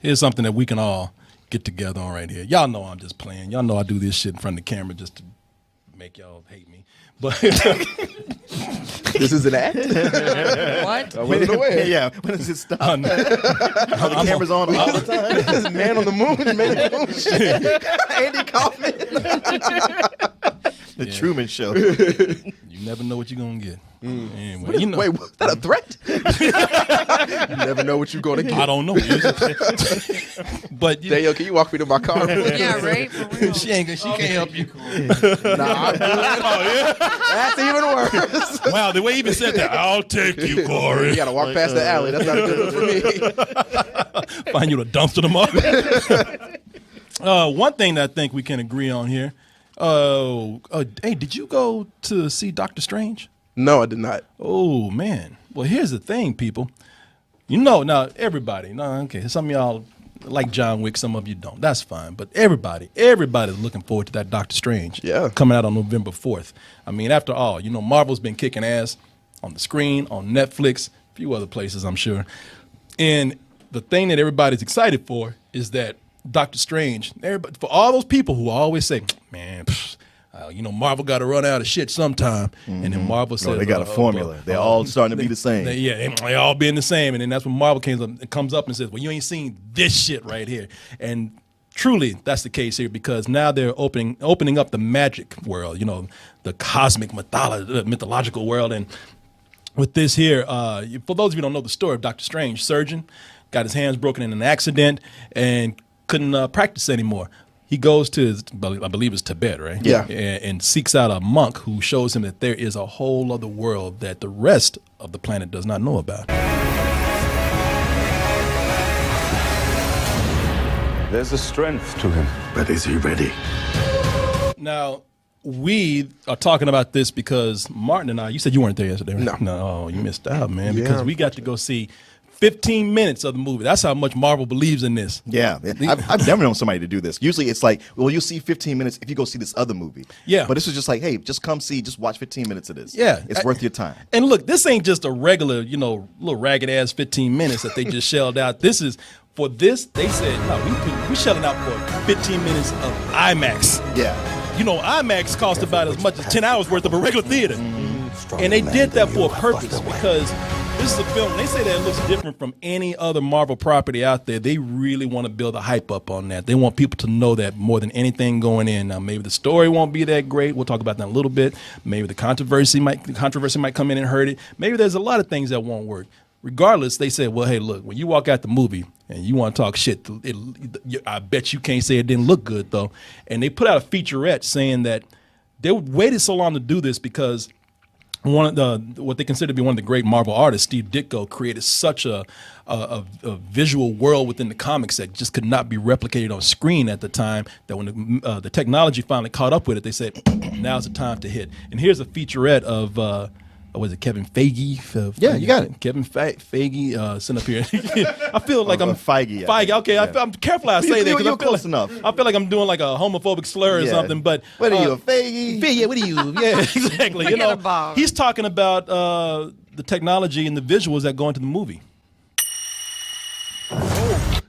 here's something that we can all get together on right here. Y'all know I'm just playing. Y'all know I do this shit in front of the camera just to make y'all hate me. But this is an act? What? I wasn't aware. Yeah, when does it stop? The camera's on all the time. This Man on the Moon, Man on the Moon shit. Andy Kaufman. The Truman Show. you never know what you're going to get. Anyway, you know. Wait, was that a threat? You never know what you're going to get. I don't know. But Daniel, can you walk me to my car? Yeah, right? For real. she can't help you. Nah, that's even worse. Wow, the way he even said that, I'll take you, Corey. You got to walk past the alley. That's not a good look for me. Find you a dumpster tomorrow. One thing that I think we can agree on here. Hey, did you go to see Doctor Strange? No, I did not. Oh, man. Well, here's the thing, people. You know, now, everybody. No, okay, some of y'all like John Wick, some of you don't. That's fine. But everybody's looking forward to that Doctor Strange. Yeah. Coming out on November 4th. I mean, after all, you know, Marvel's been kicking ass on the screen, on Netflix, a few other places, I'm sure. And the thing that everybody's excited for is that Doctor Strange, everybody, for all those people who always say, man, you know, Marvel got to run out of shit sometime. And then Marvel says, they got a formula. They're all starting to be the same. They all being the same. And then that's when Marvel comes up and says, well, you ain't seen this shit right here. And truly, that's the case here because now they're opening up the magic world, you know, the cosmic mythological world. And with this here, for those of you who don't know the story of Doctor Strange, surgeon, got his hands broken in an accident and couldn't practice anymore. He goes to, I believe it's Tibet, right? Yeah. And seeks out a monk who shows him that there is a whole other world that the rest of the planet does not know about. There's a strength to him. But is he ready? Now, we are talking about this because Martin and I, you said you weren't there yesterday, right? No, you missed out, man, because we got to go see 15 minutes of the movie. That's how much Marvel believes in this. Yeah. I've never known somebody to do this. Usually it's like, well, you'll see 15 minutes if you go see this other movie. Yeah. But this was just like, hey, just come see, just watch 15 minutes of this. Yeah. It's worth your time. And look, this ain't just a regular, you know, little ragged ass 15 minutes that they just shelled out. This is, for this, they said, no, we shelling out for 15 minutes of IMAX. Yeah. You know, IMAX cost about as much as 10 hours worth of a regular theater. And they did that for a purpose because this is a film, they say that it looks different from any other Marvel property out there. They really want to build a hype up on that. They want people to know that more than anything going in. Now, maybe the story won't be that great. We'll talk about that in a little bit. Maybe the controversy might come in and hurt it. Maybe there's a lot of things that won't work. Regardless, they said, well, hey, look, when you walk out the movie and you want to talk shit, I bet you can't say it didn't look good, though. And they put out a featurette saying that they waited so long to do this because what they consider to be one of the great Marvel artists, Steve Ditko, created such a visual world within the comics that just could not be replicated on screen at the time, that when the technology finally caught up with it, they said, now's the time to hit. And here's a featurette of was it Kevin Feige? Yeah, you got it. Kevin Feige, sitting up here. I feel like I'm Feige. Feige. Okay, yeah. I'm careful how I say that. You're close enough. I feel like I'm doing like a homophobic slur or something. But what are you, a Feige? Yeah, what are you? Yeah, exactly. You know, he's talking about the technology and the visuals that go into the movie.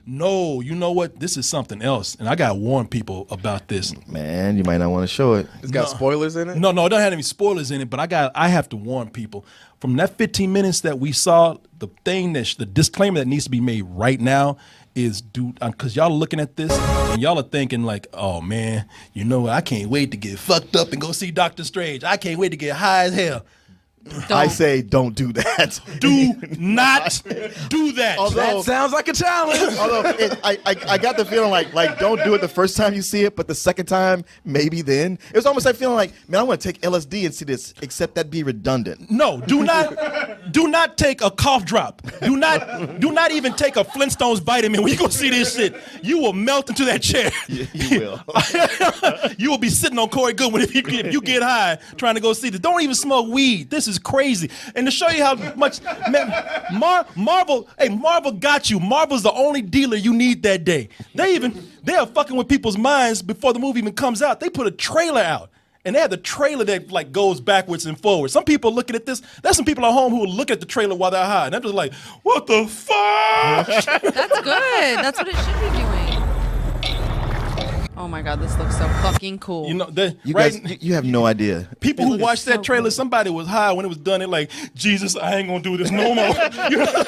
No, you know what? This is something else, and I gotta warn people about this. Man, you might not want to show it. It's got spoilers in it? No, it doesn't have any spoilers in it, but I have to warn people. From that 15 minutes that we saw, the disclaimer that needs to be made right now is, because y'all are looking at this and y'all are thinking like, oh man, you know what? I can't wait to get fucked up and go see Doctor Strange. I can't wait to get high as hell. I say don't do that. Do not do that. That sounds like a challenge. Although I got the feeling like don't do it the first time you see it, but the second time maybe then. It was almost like feeling like, man, I want to take LSD and see this, except that'd be redundant. No, do not take a cough drop. Do not even take a Flintstones vitamin when you go see this shit. You will melt into that chair. You will. You will be sitting on Corey Goodwin if you get high trying to go see this. Don't even smoke weed. This is crazy. And to show you how much Marvel got you. Marvel's the only dealer you need that day. They are fucking with people's minds before the movie even comes out. They put a trailer out. and they had the trailer that like goes backwards and forwards. Some people looking at this. There's some people at home who will look at the trailer while they're high, and I'm just like, what the fuck? That's good. That's what it should be doing. Oh my God, this looks so fucking cool. You know, You guys, you have no idea. people who watched that so trailer, good. somebody was high when it was done. They're like, Jesus, I ain't gonna do this no more. You know?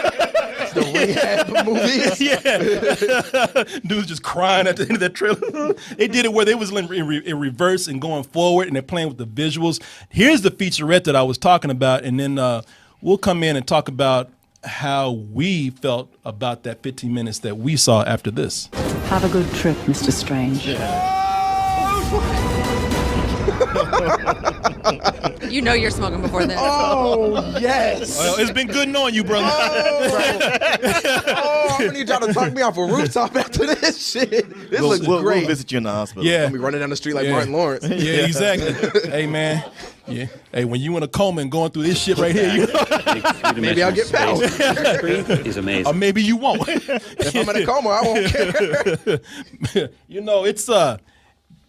The rehab movies. Yeah, dudes just crying at the end of that trailer. They did it where they was in reverse and going forward, and they're playing with the visuals. Here's the featurette that I was talking about, and then we'll come in and talk about how we felt about that 15 minutes that we saw after this. Have a good trip, Mr. Strange. You know you're smoking before this. Oh, yes. Well, it's been good knowing you, brother. Oh, I'm gonna need y'all to talk me off a rooftop after this shit. This looks We'll great. visit you in the hospital. Yeah. I'm be running down the street like Yeah. Martin Lawrence. Yeah, exactly. Hey, man. Yeah. Hey, when you in a coma and going through this shit right here, Maybe I'll get power. Is amazing. or maybe you won't. If I'm in a coma, I won't care. You know, it's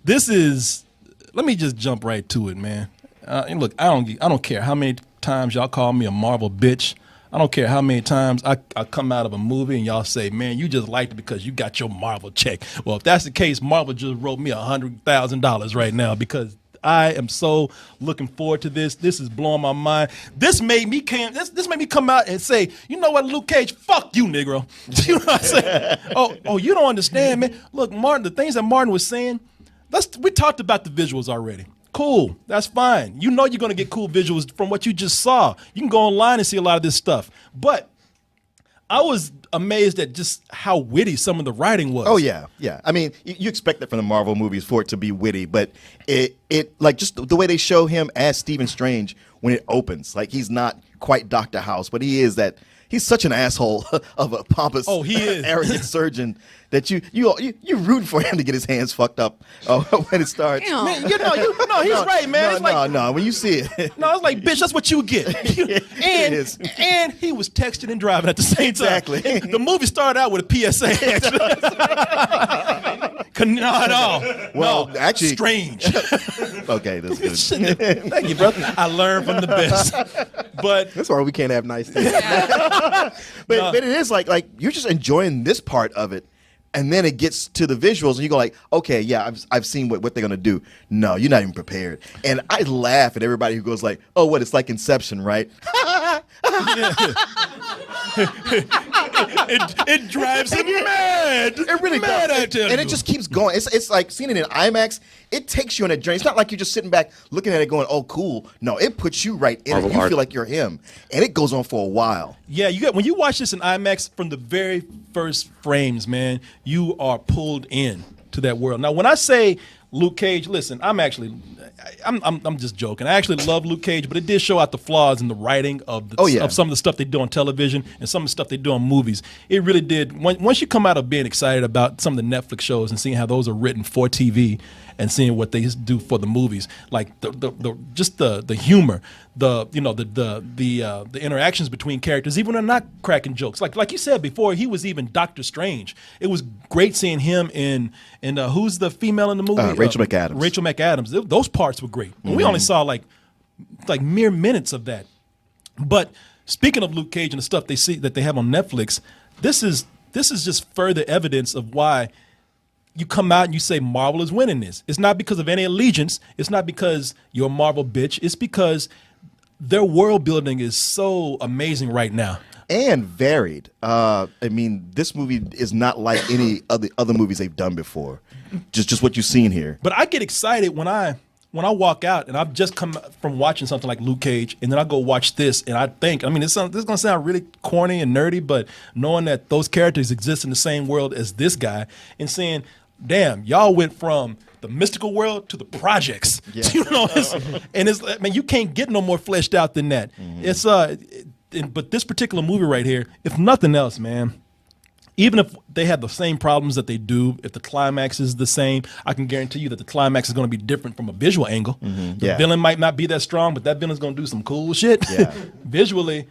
this is. Let me just jump right to it, man. And look, I don't care how many times y'all call me a Marvel bitch. I don't care how many times I come out of a movie and y'all say, man, you just liked it because you got your Marvel check. Well, if that's the case, Marvel just wrote me $100,000 right now because I am so looking forward to this. This is blowing my mind. This made me come out and say, you know what, Luke Cage, fuck you, Negro. You know what I'm saying? Oh, you don't understand, man. Look, Martin, the things that Martin was saying, we talked about the visuals already. Cool, that's fine. You know you're going to get cool visuals from what you just saw. You can go online and see a lot of this stuff. But I was amazed at just how witty some of the writing was. Oh yeah. I mean, you expect that from the Marvel movies for it to be witty, but it like just the way they show him as Stephen Strange when it opens, like he's not quite Dr. House, but he is that. He's such an asshole of a pompous, he is. arrogant surgeon that you root for him to get his hands fucked up when it starts. Damn. Man, he's right, man. It's like, No, when you see it. no, it's like, bitch, that's what you get. It is. and he was texting and driving at the same time. Exactly. And the movie started out with a PSA. Not at all. Well, no, actually- strange. Okay, that's good. Thank you, brother. I learned from the best. But That's why we can't have nice things. But it is like you're just enjoying this part of it, and then it gets to the visuals, and you go like, okay, yeah, I've seen what they're gonna do. No, you're not even prepared. And I laugh at everybody who goes like, oh, what? It's like Inception, right? it drives him mad. It really mad, does. I tell And you. it just keeps going. It's like seeing it in IMAX. It takes you on a journey. It's not like you're just sitting back looking at it going, oh, cool. No, it puts you right in Marvel it. You art. feel like you're him. And it goes on for a while. Yeah, when you watch this in IMAX from the very first frames, man, you are pulled in to that world. Now, when I say Luke Cage, listen, I'm just joking. I actually love Luke Cage, but it did show out the flaws in the writing of of some of the stuff they do on television and some of the stuff they do on movies. It really did. Once you come out of being excited about some of the Netflix shows and seeing how those are written for TV and seeing what they do for the movies, like the humor, the interactions between characters, even when they're not cracking jokes. Like you said before, he was even Doctor Strange. It was great seeing him in who's the female in the movie? Rachel McAdams. Rachel McAdams. Those parts were great. And we only saw like mere minutes of that. But speaking of Luke Cage and the stuff that they have on Netflix, this is just further evidence of why you come out and you say Marvel is winning this. It's not because of any allegiance. It's not because you're a Marvel bitch. It's because their world building is so amazing right now. And varied. I mean, this movie is not like any other movies they've done before. Just what you've seen here. But I get excited when I walk out and I've just come from watching something like Luke Cage, and then I go watch this, and I think, this is going to sound really corny and nerdy, but knowing that those characters exist in the same world as this guy and saying, damn, y'all went from the mystical world to the projects. Yeah. You know, you can't get no more fleshed out than that. Mm-hmm. But this particular movie right here, if nothing else, man, even if they have the same problems that they do, if the climax is the same, I can guarantee you that the climax is going to be different from a visual angle. Mm-hmm. The villain might not be that strong, but that villain's going to do some cool shit. Yeah. Visually,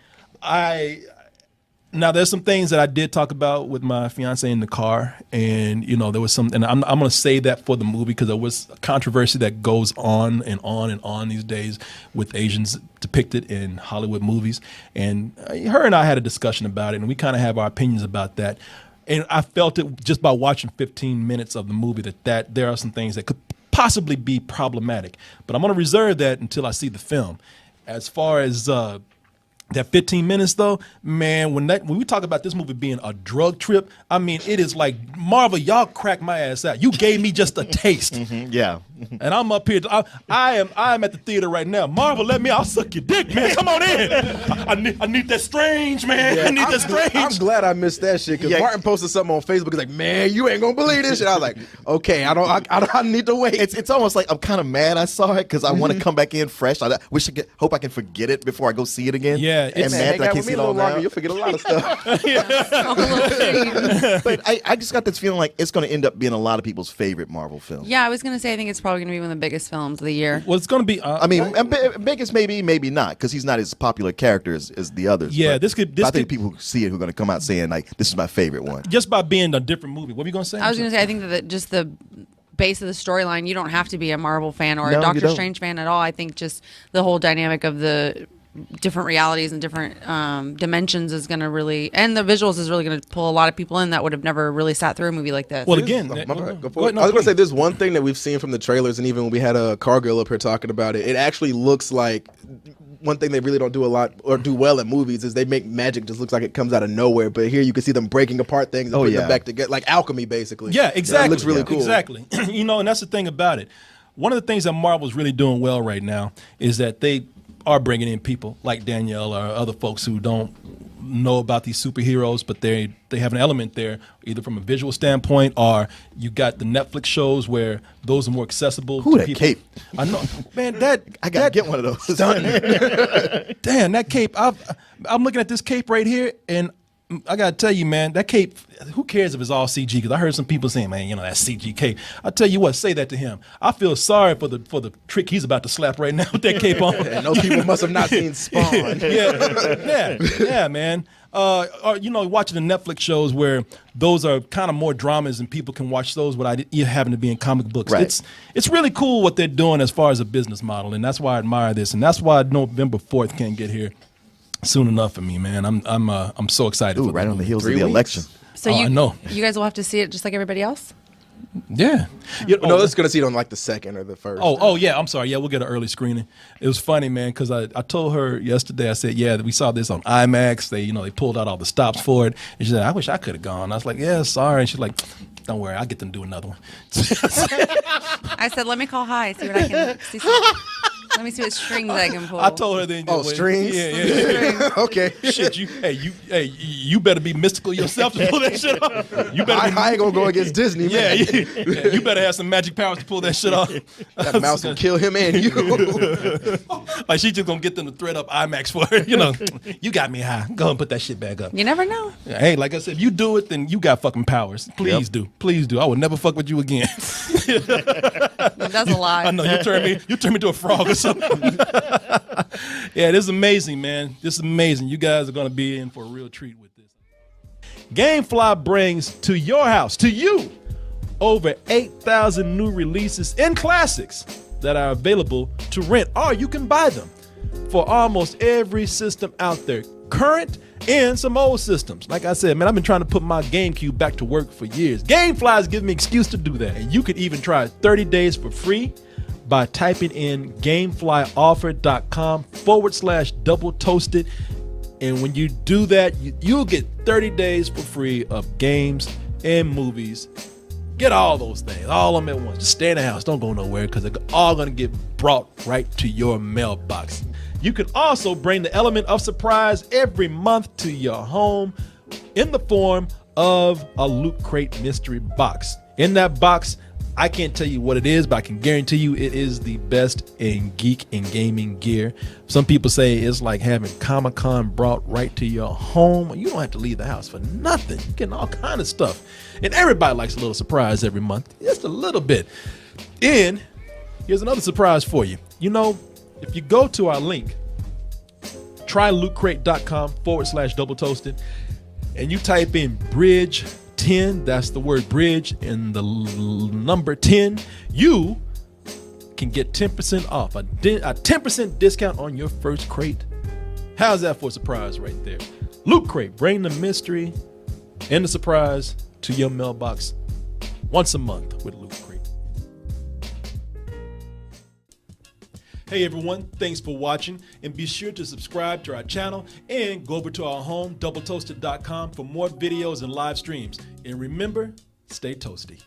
Now, there's some things that I did talk about with my fiance in the car, and there was some, and I'm going to save that for the movie because there was a controversy that goes on and on and on these days with Asians depicted in Hollywood movies, and her and I had a discussion about it, and we kind of have our opinions about that, and I felt it just by watching 15 minutes of the movie that there are some things that could possibly be problematic, but I'm going to reserve that until I see the film. As far as that 15 minutes, though, man, when we talk about this movie being a drug trip, I mean, it is like, Marvel, y'all cracked my ass out. You gave me just a taste. Yeah. And I'm up here. I am at the theater right now. Marvel, I'll suck your dick, man. Come on in. I need that Strange, man. Yeah, I need that Strange. I'm glad I missed that shit because Martin posted something on Facebook. He's like, man, you ain't gonna believe this shit. I was like, okay, I need to wait. It's almost like I'm kind of mad I saw it because I want to come back in fresh. I hope I can forget it before I go see it again. Yeah, and mad that I can't see it all now. You'll forget a lot of stuff. But I just got this feeling like it's going to end up being a lot of people's favorite Marvel film. Yeah, I was gonna say I think it's probably gonna be one of the biggest films of the year. Well, it's going to be. I mean, biggest maybe not because he's not as popular character as the others. Yeah, but I think people who see it who are going to come out saying like, this is my favorite one. Just by being a different movie. What were you going to say? I was going to say I think that just the base of the storyline, you don't have to be a Marvel fan or No, a you Doctor don't. Strange fan at all. I think just the whole dynamic of the different realities and different dimensions is going to really, and the visuals is really going to pull a lot of people in that would have never really sat through a movie like this. Well, again, My bad. Go go for ahead, it. no, I was going to please. say there's one thing that we've seen from the trailers, and even when we had a Cargill up here talking about it, it actually looks like one thing they really don't do a lot or do well at movies is they make magic just looks like it comes out of nowhere. But here you can see them breaking apart things and putting them back together, like alchemy, basically. Yeah, exactly. It looks really cool. Exactly. And that's the thing about it. One of the things that Marvel's really doing well right now is that they are bringing in people like Danielle or other folks who don't know about these superheroes, but they have an element there, either from a visual standpoint or you got the Netflix shows where those are more accessible Who to that people. cape? I know, man. I got to get one of those. Damn, that cape. I'm looking at this cape right here, and I gotta tell you, man, that cape. Who cares if it's all CG? Because I heard some people saying, man, that CG cape. I tell you what, say that to him. I feel sorry for the trick he's about to slap right now with that cape on. And those people must have not seen Spawn. yeah, man. Or watching the Netflix shows where those are kind of more dramas and people can watch those without it having to be in comic books. Right. It's really cool what they're doing as far as a business model, and that's why I admire this, and that's why November 4th can't get here soon enough for me, man. I'm so excited. Ooh, for right the on the movie. heels 3 of the weeks. election. So I know. you guys will have to see it just like everybody else. Yeah. No, let's going to see it on like the second or the first. Oh yeah, I'm sorry. Yeah, we'll get an early screening. It was funny, man, because I told her yesterday. I said, yeah, we saw this on IMAX. They pulled out all the stops for it, and she said, I wish I could have gone. I was like, yeah, sorry. And she's like, don't worry, I'll get them to do another one. I said, let me call high, see what I can see. Let me see what strings I can pull. I told her then. Oh, strings? Yeah. Okay. Shit, you better be mystical yourself to pull that shit off. You better. I ain't going to go against Disney, Yeah, man. you better have some magic powers to pull that shit off. That mouse will kill him and you. Like she just gonna get them to thread up IMAX for her. You got me high. Go and put that shit back up. You never know. Hey, like I said, if you do it, then you got fucking powers. Please do. I would never fuck with you again. That's a lie. I know you turned me into a frog or something. Yeah, this is amazing, man. This is amazing. You guys are gonna be in for a real treat with this. GameFly brings to your house, to you, over 8,000 new releases and classics that are available to rent, or you can buy them for almost every system out there, current and some old systems. Like I said, man, I've been trying to put my GameCube back to work for years. GameFly has given me an excuse to do that. And you could even try 30 days for free by typing in gameflyoffer.com/double toasted. And when you do that, you'll get 30 days for free of games and movies. Get all those things, all of them at once. Just stay in the house. Don't go nowhere because they're all going to get brought right to your mailbox. You can also bring the element of surprise every month to your home in the form of a Loot Crate mystery box. In that box, I can't tell you what it is, but I can guarantee you it is the best in geek and gaming gear. Some people say it's like having Comic-Con brought right to your home. You don't have to leave the house for nothing. You're getting all kind of stuff. And everybody likes a little surprise every month, just a little bit. And here's another surprise for you. If you go to our link, trylootcrate.com/double toasted, and you type in bridge 10, that's the word bridge and the number 10, you can get 10% off, a 10% discount on your first crate. How's that for a surprise right there? Loot Crate, bring the mystery and the surprise to your mailbox once a month with Loot Crate. Hey everyone, thanks for watching, and be sure to subscribe to our channel and go over to our home, doubletoasted.com, for more videos and live streams. And remember, stay toasty.